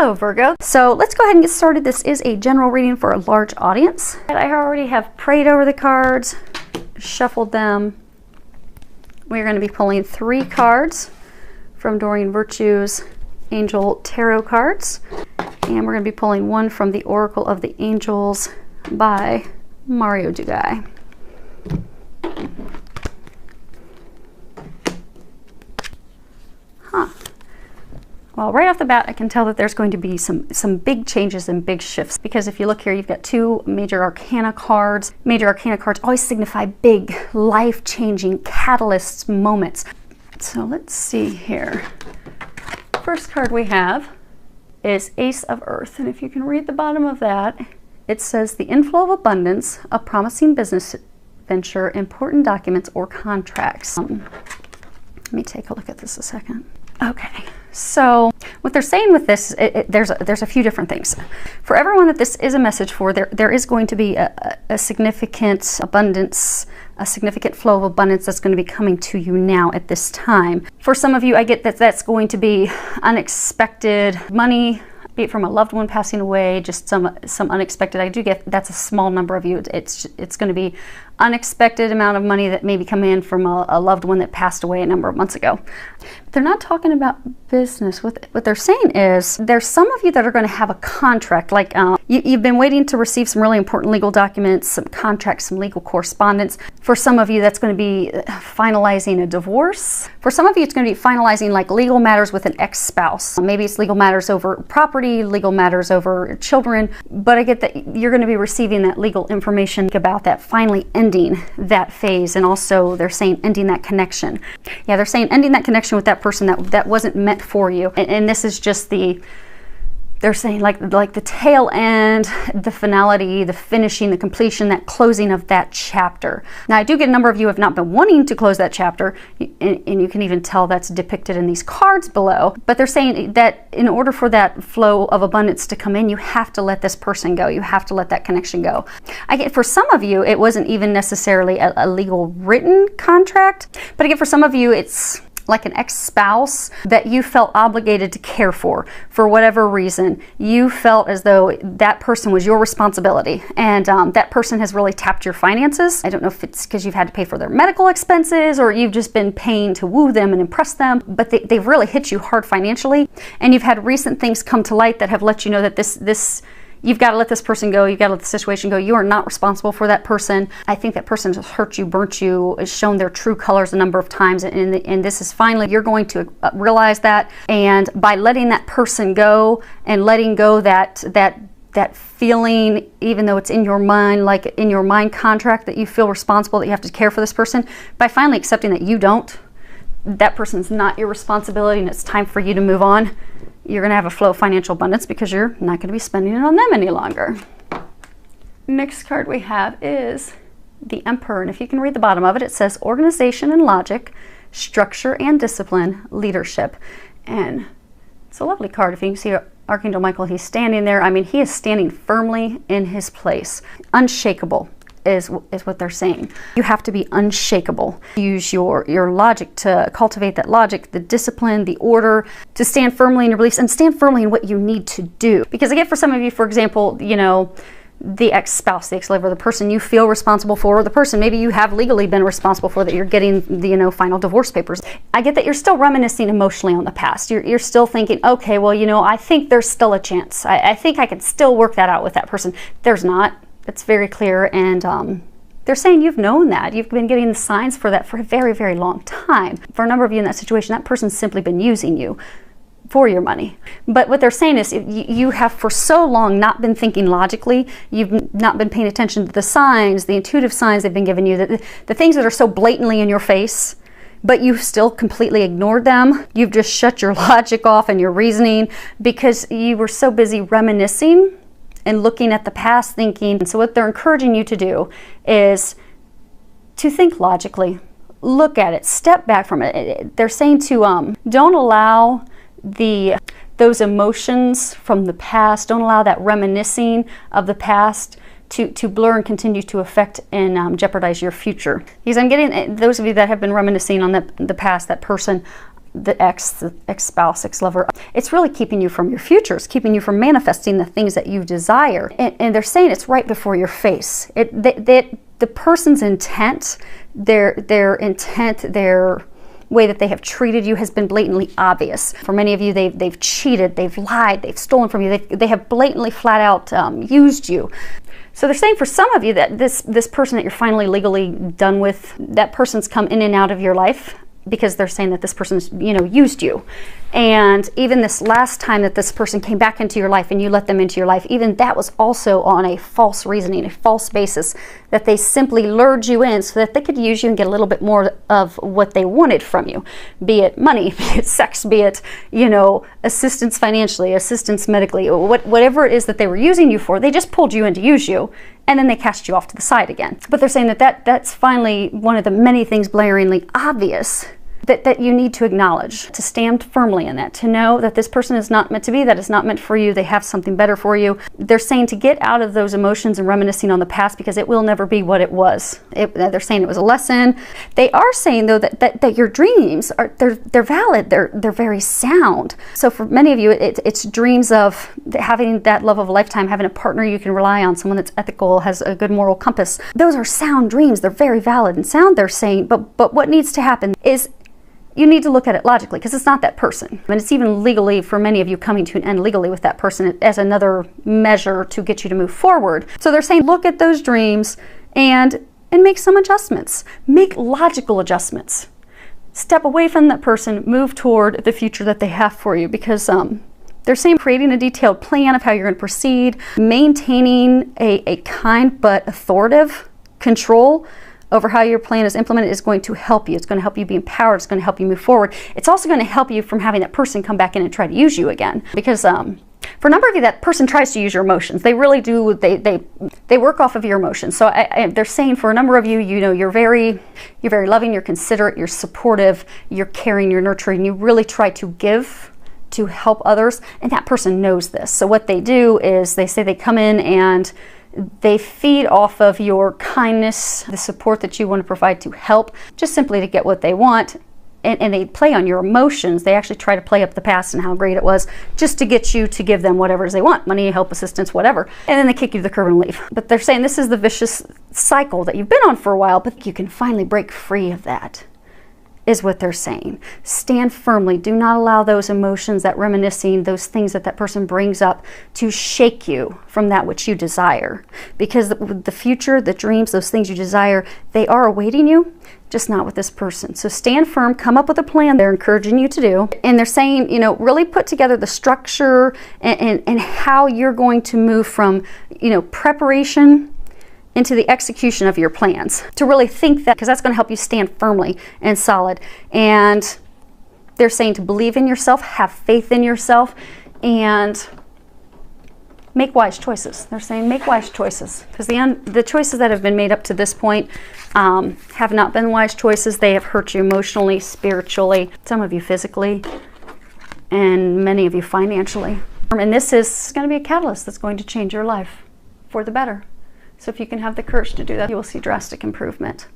Hello Virgo. So let's go ahead and get started. This is a general reading for a large audience. I already have prayed over the cards, shuffled them. We're going to be pulling 3 cards from Doreen Virtue's Angel Tarot cards. And we're going to be pulling 1 from the Oracle of the Angels by Mario Dugai. Well, right off the bat, I can tell that there's going to be some big changes and big shifts, because if you look here, you've got 2 major arcana cards. Major arcana cards always signify big, life-changing catalysts, moments. So let's see here. First card we have is Ace of Earth, and if you can read the bottom of that, it says the inflow of abundance, a promising business venture, important documents or contracts. Let me take a look at this a second. Okay, so what they're saying with this, there's a few different things. For everyone that this is a message for, there is going to be a significant abundance, a significant flow of abundance that's going to be coming to you now at this time. For some of you, I get that that's going to be unexpected money, be it from a loved one passing away, just some unexpected. I do get that's a small number of you. It's going to be unexpected amount of money that maybe come in from a loved one that passed away a number of months ago. But they're not talking about business. What they're saying is there's some of you that are going to have a contract, like you've been waiting to receive some really important legal documents, some contracts, some legal correspondence. For some of you, that's going to be finalizing a divorce. For some of you, it's going to be finalizing like legal matters with an ex-spouse. Maybe it's legal matters over property, legal matters over children, but I get that you're going to be receiving that legal information about that finally ending that phase. And also they're saying ending that connection. Yeah, they're saying ending that connection with that person that wasn't meant for you. And this is just they're saying like the tail end, the finality, the finishing, the completion, that closing of that chapter. Now, I do get a number of you have not been wanting to close that chapter, and you can even tell that's depicted in these cards below. But they're saying that in order for that flow of abundance to come in, you have to let this person go. You have to let that connection go. I get for some of you, it wasn't even necessarily a legal written contract, but again, for some of you, it's like an ex-spouse that you felt obligated to care for whatever reason. You felt as though that person was your responsibility, and that person has really tapped your finances. I don't know if it's because you've had to pay for their medical expenses or you've just been paying to woo them and impress them, but they've really hit you hard financially, and you've had recent things come to light that have let you know that this you've got to let this person go. You've got to let the situation go. You are not responsible for that person. I think that person has hurt you, burnt you, has shown their true colors a number of times. And this is finally, you're going to realize that. And by letting that person go and letting go that feeling, even though it's in your mind, like in your mind contract that you feel responsible, that you have to care for this person, by finally accepting that you don't, that person's not your responsibility and it's time for you to move on, you're going to have a flow of financial abundance because you're not going to be spending it on them any longer. Next card we have is the Emperor, and if you can read the bottom of it, it says organization and logic, structure and discipline, leadership. And it's a lovely card. If you can see Archangel Michael, he's standing there. I mean, he is standing firmly in his place, unshakable. Is what they're saying. You have to be unshakable. Use your logic to cultivate that logic, the discipline, the order, to stand firmly in your beliefs and stand firmly in what you need to do. Because again, for some of you, for example, you know, the ex-spouse, the ex-lover, the person you feel responsible for, or the person maybe you have legally been responsible for, that you're getting the, you know, final divorce papers. I get that you're still reminiscing emotionally on the past. You're still thinking, okay, well, you know, I think there's still a chance. I think I can still work that out with that person. There's not. It's very clear, and they're saying you've known that. You've been getting the signs for that for a very, very long time. For a number of you in that situation, that person's simply been using you for your money. But what they're saying is you have for so long not been thinking logically. You've not been paying attention to the signs, the intuitive signs they've been giving you, the things that are so blatantly in your face, but you've still completely ignored them. You've just shut your logic off and your reasoning because you were so busy reminiscing and looking at the past, thinking. So what they're encouraging you to do is to think logically, look at it, step back from it. They're saying to don't allow those emotions from the past, don't allow that reminiscing of the past to blur and continue to affect and jeopardize your future. Because I'm getting those of you that have been reminiscing on the past, that person, the ex-spouse, ex-lover. It's really keeping you from your future. It's keeping you from manifesting the things that you desire. And they're saying it's right before your face. The person's intent, their intent, their way that they have treated you has been blatantly obvious. For many of you, they've cheated, they've lied, they've stolen from you, they have blatantly flat out used you. So they're saying for some of you that this person that you're finally legally done with, that person's come in and out of your life because they're saying that this person's, used you. And even this last time that this person came back into your life and you let them into your life, even that was also on a false reasoning, a false basis, that they simply lured you in so that they could use you and get a little bit more of what they wanted from you, be it money, be it sex, be it, assistance financially, assistance medically, whatever it is that they were using you for. They just pulled you in to use you, and then they cast you off to the side again. But they're saying that's finally one of the many things blaringly obvious that you need to acknowledge, to stand firmly in that, to know that this person is not meant to be, that is not meant for you, they have something better for you. They're saying to get out of those emotions and reminiscing on the past because it will never be what it was. They're saying it was a lesson. They are saying though that your dreams they're valid, they're very sound. So for many of you, it's dreams of having that love of a lifetime, having a partner you can rely on, someone that's ethical, has a good moral compass. Those are sound dreams. They're very valid and sound, they're saying, but what needs to happen is you need to look at it logically, because it's not that person. And it's even legally, for many of you, coming to an end legally with that person as another measure to get you to move forward. So they're saying look at those dreams and make some adjustments. Make logical adjustments. Step away from that person, move toward the future that they have for you, because they're saying creating a detailed plan of how you're going to proceed, maintaining a kind but authoritative control over how your plan is implemented is going to help you. It's going to help you be empowered. It's going to help you move forward. It's also going to help you from having that person come back in and try to use you again. Because for a number of you, that person tries to use your emotions. They really do. They work off of your emotions. So they're saying for a number of you, you're very loving, you're considerate, you're supportive, you're caring, you're nurturing. You really try to give, to help others, and that person knows this. So what they do is they say they come in and they feed off of your kindness, the support that you want to provide to help, just simply to get what they want. And they play on your emotions. They actually try to play up the past and how great it was just to get you to give them whatever it is they want, money, help, assistance, whatever. And then they kick you to the curb and leave. But they're saying this is the vicious cycle that you've been on for a while, but you can finally break free of that, is what they're saying. Stand firmly. Do not allow those emotions, that reminiscing, those things that person brings up to shake you from that which you desire. Because the future, the dreams, those things you desire, they are awaiting you, just not with this person. So stand firm, come up with a plan they're encouraging you to do. And they're saying, really put together the structure and how you're going to move from, preparation into the execution of your plans, to really think that, because that's going to help you stand firmly and solid. And they're saying to believe in yourself, have faith in yourself, and make wise choices. They're saying make wise choices, because the choices that have been made up to this point have not been wise choices. They have hurt you emotionally, spiritually, some of you physically, and many of you financially. And this is going to be a catalyst that's going to change your life for the better. So if you can have the courage to do that, you will see drastic improvement.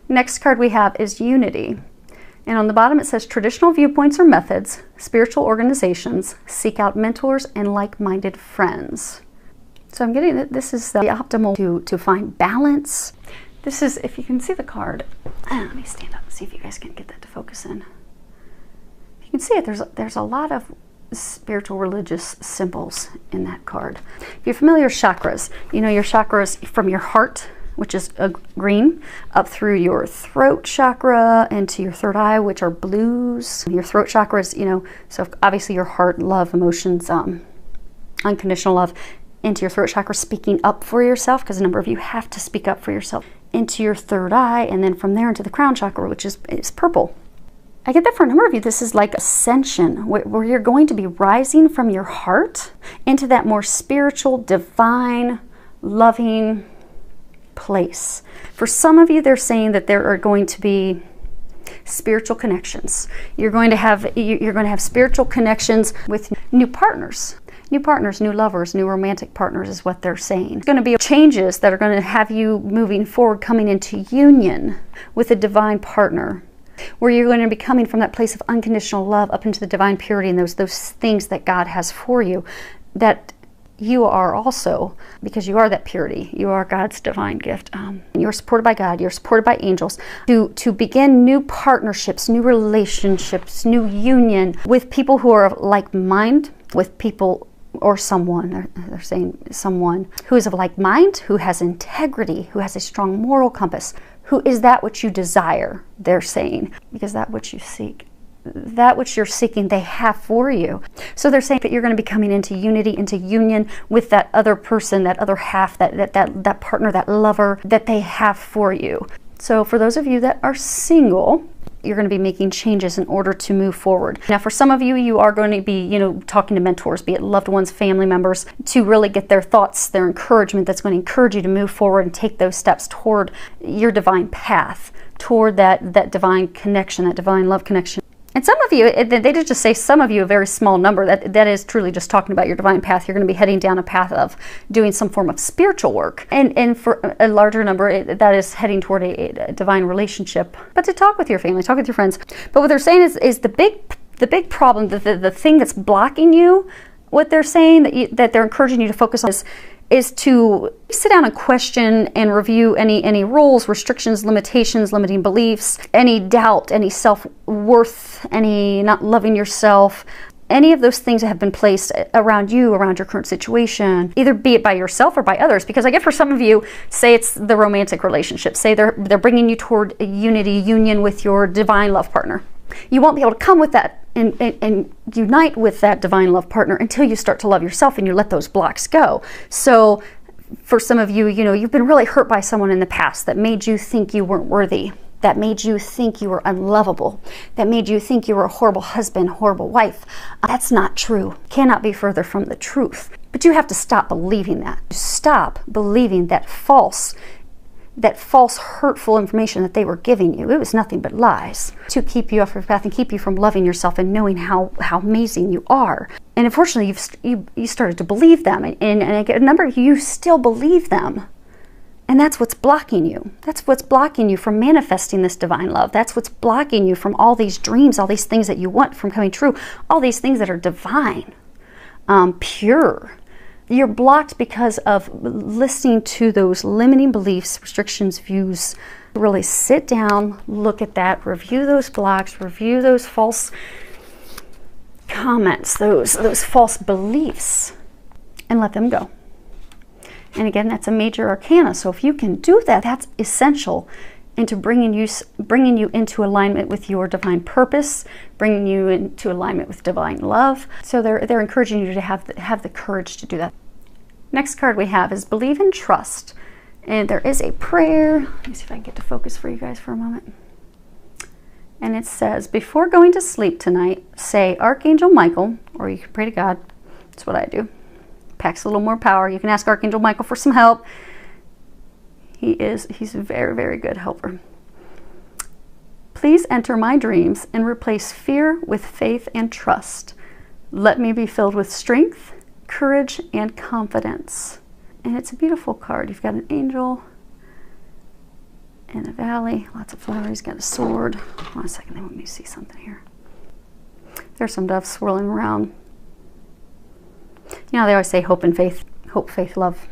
Next card we have is unity. And on the bottom it says traditional viewpoints or methods, spiritual organizations, seek out mentors and like-minded friends. So I'm getting that this is the optimal to find balance. This is, if you can see the card, let me stand up and see if you guys can get that to focus in. You can see it, there's a lot of spiritual religious symbols in that card. If you're familiar with chakras, your chakras from your heart, which is green, up through your throat chakra into your third eye, which are blues. Your throat chakra is, so obviously your heart, love, emotions, unconditional love, into your throat chakra, speaking up for yourself, because a number of you have to speak up for yourself, into your third eye, and then from there into the crown chakra, which is purple. I get that for a number of you, this is like ascension, where you're going to be rising from your heart into that more spiritual, divine, loving place. For some of you, they're saying that there are going to be spiritual connections. You're going to have spiritual connections with new partners. New partners, new lovers, new romantic partners is what they're saying. It's going to be changes that are going to have you moving forward, coming into union with a divine partner. where you're going to be coming from that place of unconditional love up into the divine purity and those things that God has for you, that you are also, because you are that purity, you are God's divine gift. You're supported by God, you're supported by angels to begin new partnerships, new relationships, new union with people who are of like mind, with people or someone, they're saying someone who is of like mind, who has integrity, who has a strong moral compass, who is that which you desire, they're saying, because that which you seek, that which you're seeking, they have for you. So they're saying that you're going to be coming into unity, into union with that other person, that other half, that partner, that lover that they have for you. So for those of you that are single, you're going to be making changes in order to move forward. Now, for some of you, you are going to be, talking to mentors, be it loved ones, family members, to really get their thoughts, their encouragement that's going to encourage you to move forward and take those steps toward your divine path, toward that divine connection, that divine love connection. And some of you, they did just say some of you, a very small number, that is truly just talking about your divine path. You're going to be heading down a path of doing some form of spiritual work. And for a larger number, that is heading toward a divine relationship. But to talk with your family, talk with your friends. But what they're saying is the big problem, the thing that's blocking you, what they're saying that they're encouraging you to focus on is to sit down and question and review any rules, restrictions, limitations, limiting beliefs, any doubt, any self-worth, any not loving yourself, any of those things that have been placed around you, around your current situation, either be it by yourself or by others. Because I get for some of you, say it's the romantic relationship, say they're bringing you toward a union with your divine love partner. You won't be able to come with that and unite with that divine love partner until you start to love yourself and you let those blocks go. So for some of you, you've been really hurt by someone in the past that made you think you weren't worthy, that made you think you were unlovable, that made you think you were a horrible husband, horrible wife. That's not true. Cannot be further from the truth. But you have to stop believing that. Stop believing that false, hurtful information that they were giving you. It was nothing but lies to keep you off your path and keep you from loving yourself and knowing how amazing you are. And unfortunately, you started to believe them, and a number of you still believe them. And that's what's blocking you. That's what's blocking you from manifesting this divine love. That's what's blocking you from all these dreams, all these things that you want from coming true, all these things that are divine, pure. You're blocked because of listening to those limiting beliefs, restrictions, views. Really sit down, look at that, review those blocks, review those false comments, those false beliefs, and let them go. And again, that's a major arcana. So if you can do that, that's essential into bringing you into alignment with your divine purpose, bringing you into alignment with divine love. So they're encouraging you to have the courage to do that. Next card we have is Believe and Trust. And there is a prayer. Let me see if I can get to focus for you guys for a moment. And it says, before going to sleep tonight, say Archangel Michael, or you can pray to God. That's what I do. Packs a little more power. You can ask Archangel Michael for some help. He's a very, very good helper. Please enter my dreams and replace fear with faith and trust. Let me be filled with strength, courage, and confidence. And it's a beautiful card. You've got an angel in a valley, lots of flowers. He's got a sword. Hold on a second, let me see something here. There's some doves swirling around. They always say hope and faith, hope, faith, love.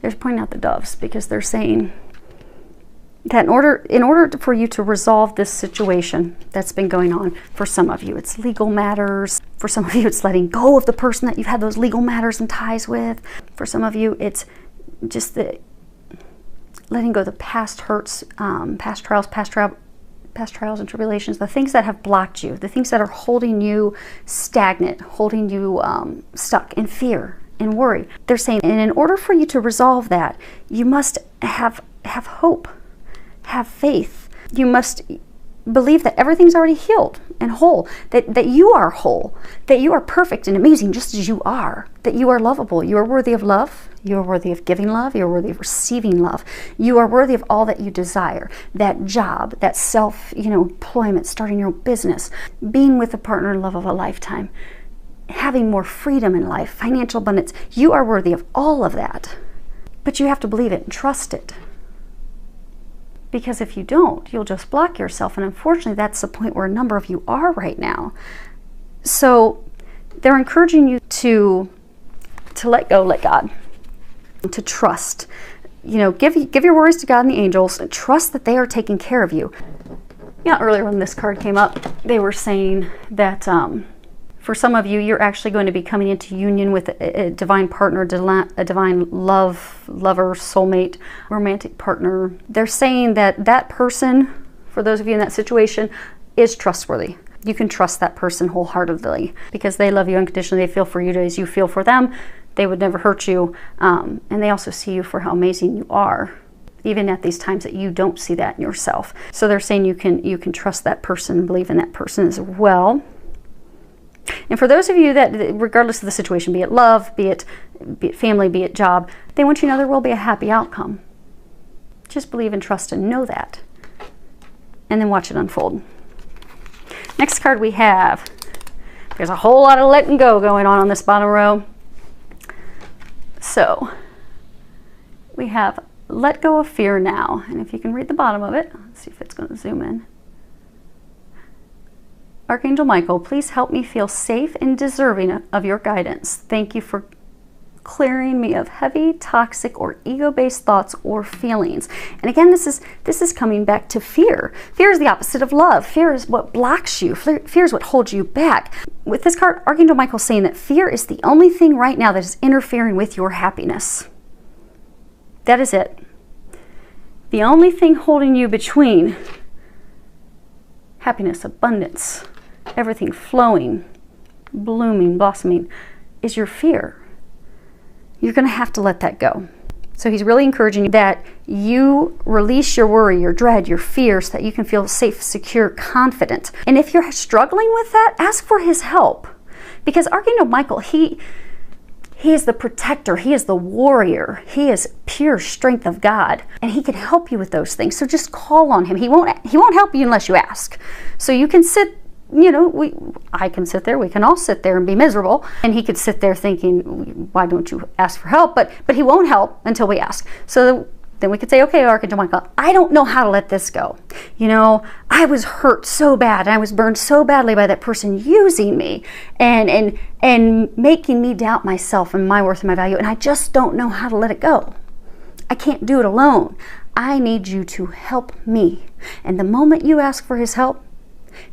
They're pointing out the doves because they're saying that in order for you to resolve this situation that's been going on, for some of you it's legal matters, for some of you it's letting go of the person that you've had those legal matters and ties with, for some of you it's just the letting go of the past hurts, past trials and tribulations, the things that have blocked you, the things that are holding you stagnant, holding you stuck in fear and worry. They're saying, and in order for you to resolve that, you must have hope, have faith. You must believe that everything's already healed and whole, that you are whole, that you are perfect and amazing just as you are, that you are lovable, you are worthy of love, you are worthy of giving love, you are worthy of receiving love, you are worthy of all that you desire, that job, that employment, starting your own business, being with a partner in love of a lifetime, having more freedom in life, financial abundance. You are worthy of all of that, but you have to believe it and trust it. Because if you don't, you'll just block yourself. And unfortunately, that's the point where a number of you are right now. So they're encouraging you to let go, let God, to trust. You know, give your worries to God and the angels, and trust that they are taking care of you. You know, earlier when this card came up, they were saying that for some of you, you're actually going to be coming into union with a divine partner, a divine lover, soulmate, romantic partner. They're saying that that person, for those of you in that situation, is trustworthy. You can trust that person wholeheartedly because they love you unconditionally. They feel for you as you feel for them. They would never hurt you. And they also see you for how amazing you are, even at these times that you don't see that in yourself. So they're saying you can trust that person and believe in that person as well. And for those of you that, regardless of the situation, be it love, be it family, be it job, they want you to know there will be a happy outcome. Just believe and trust and know that. And then watch it unfold. Next card we have, there's a whole lot of letting go going on this bottom row. So we have let go of fear now. And if you can read the bottom of it, let's see if it's going to zoom in. Archangel Michael, please help me feel safe and deserving of your guidance. Thank you for clearing me of heavy, toxic, or ego-based thoughts or feelings. And again, this is coming back to fear. Fear is the opposite of love. Fear is what blocks you. Fear is what holds you back. With this card, Archangel Michael is saying that fear is the only thing right now that is interfering with your happiness. That is it. The only thing holding you between happiness, abundance, everything flowing, blooming, blossoming, is your fear. You're going to have to let that go. So he's really encouraging you that you release your worry, your dread, your fears, so that you can feel safe, secure, confident. And if you're struggling with that, ask for his help. Because Archangel Michael, he is the protector. He is the warrior. He is pure strength of God. And he can help you with those things. So just call on him. He won't help you unless you ask. So you can sit, I can sit there, we can all sit there and be miserable. And he could sit there thinking, why don't you ask for help? But he won't help until we ask. So then we could say, okay, Archangel Michael, I don't know how to let this go. I was hurt so bad, and I was burned so badly by that person using me and making me doubt myself and my worth and my value, and I just don't know how to let it go. I can't do it alone. I need you to help me. And the moment you ask for his help,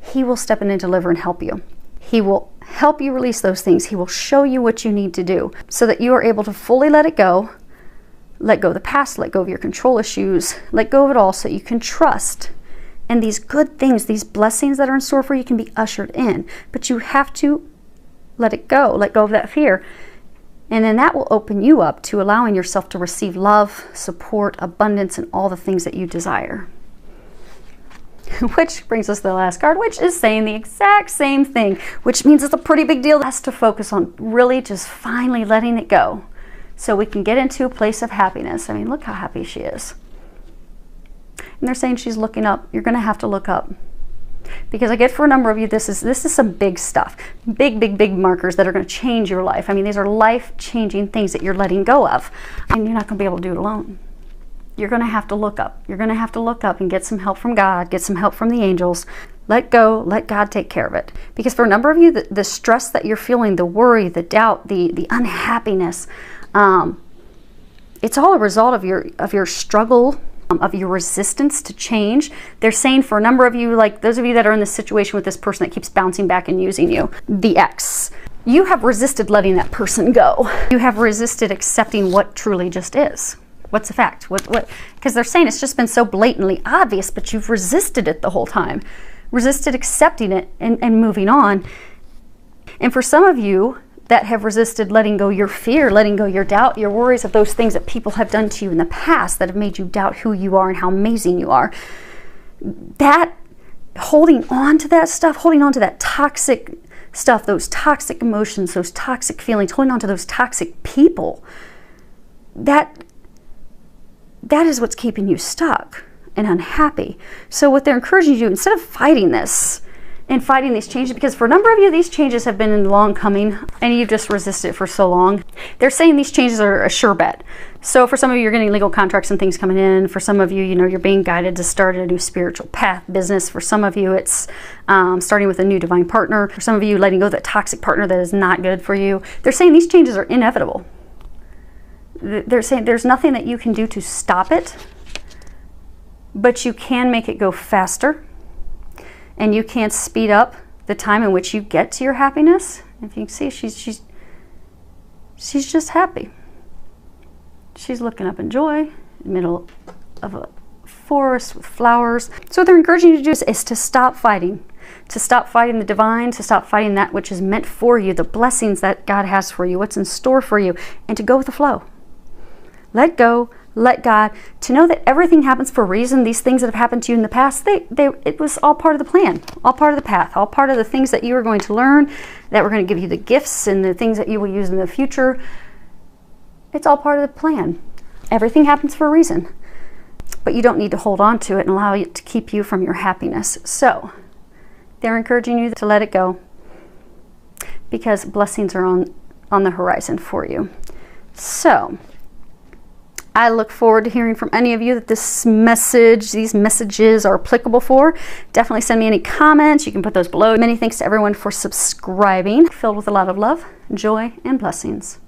he will step in and deliver and help you. He will help you release those things. He will show you what you need to do so that you are able to fully let it go. Let go of the past, let go of your control issues, let go of it all so you can trust. And these good things, these blessings that are in store for you can be ushered in. But you have to let it go, let go of that fear. And then that will open you up to allowing yourself to receive love, support, abundance, and all the things that you desire. Which brings us to the last card, which is saying the exact same thing, which means it's a pretty big deal. Has to focus on really just finally letting it go so we can get into a place of happiness. I mean, look how happy she is. And they're saying she's looking up. You're going to have to look up. Because I get for a number of you, this is some big stuff. Big markers that are going to change your life. I mean, these are life-changing things that you're letting go of. And you're not going to be able to do it alone. You're going to have to look up. You're going to have to look up and get some help from God, get some help from the angels. Let go, let God take care of it. Because for a number of you, the stress that you're feeling, the worry, the doubt, the unhappiness, it's all a result of your struggle, of your resistance to change. They're saying for a number of you, like those of you that are in this situation with this person that keeps bouncing back and using you, the ex, you have resisted letting that person go. You have resisted accepting what truly just is. What's the fact? What? Because they're saying it's just been so blatantly obvious, but you've resisted it the whole time. Resisted accepting it and moving on. And for some of you that have resisted letting go your fear, letting go your doubt, your worries of those things that people have done to you in the past that have made you doubt who you are and how amazing you are, that holding on to that stuff, holding on to that toxic stuff, those toxic emotions, those toxic feelings, holding on to those toxic people, that is what's keeping you stuck and unhappy. So what they're encouraging you to do, instead of fighting this in fighting these changes, because for a number of you, these changes have been long coming and you've just resisted it for so long. They're saying these changes are a sure bet. So for some of you, you're getting legal contracts and things coming in. For some of you, you know, you're being guided to start a new spiritual path, business. For some of you, it's starting with a new divine partner. For some of you, letting go of that toxic partner that is not good for you. They're saying these changes are inevitable. They're saying there's nothing that you can do to stop it, but you can make it go faster. And you can't speed up the time in which you get to your happiness. If you can see, she's just happy. She's looking up in joy, in the middle of a forest with flowers. So what they're encouraging you to do is to stop fighting. To stop fighting the divine, to stop fighting that which is meant for you, the blessings that God has for you, what's in store for you, and to go with the flow. Let go. Let God, to know that everything happens for a reason. These things that have happened to you in the past, it was all part of the plan, all part of the path, all part of the things that you are going to learn, that we're going to give you the gifts and the things that you will use in the future. It's all part of the plan. Everything happens for a reason, but you don't need to hold on to it and allow it to keep you from your happiness. So they're encouraging you to let it go, because blessings are on the horizon for you. So I look forward to hearing from any of you that these messages are applicable for. Definitely send me any comments. You can put those below. Many thanks to everyone for subscribing. Filled with a lot of love, joy, and blessings.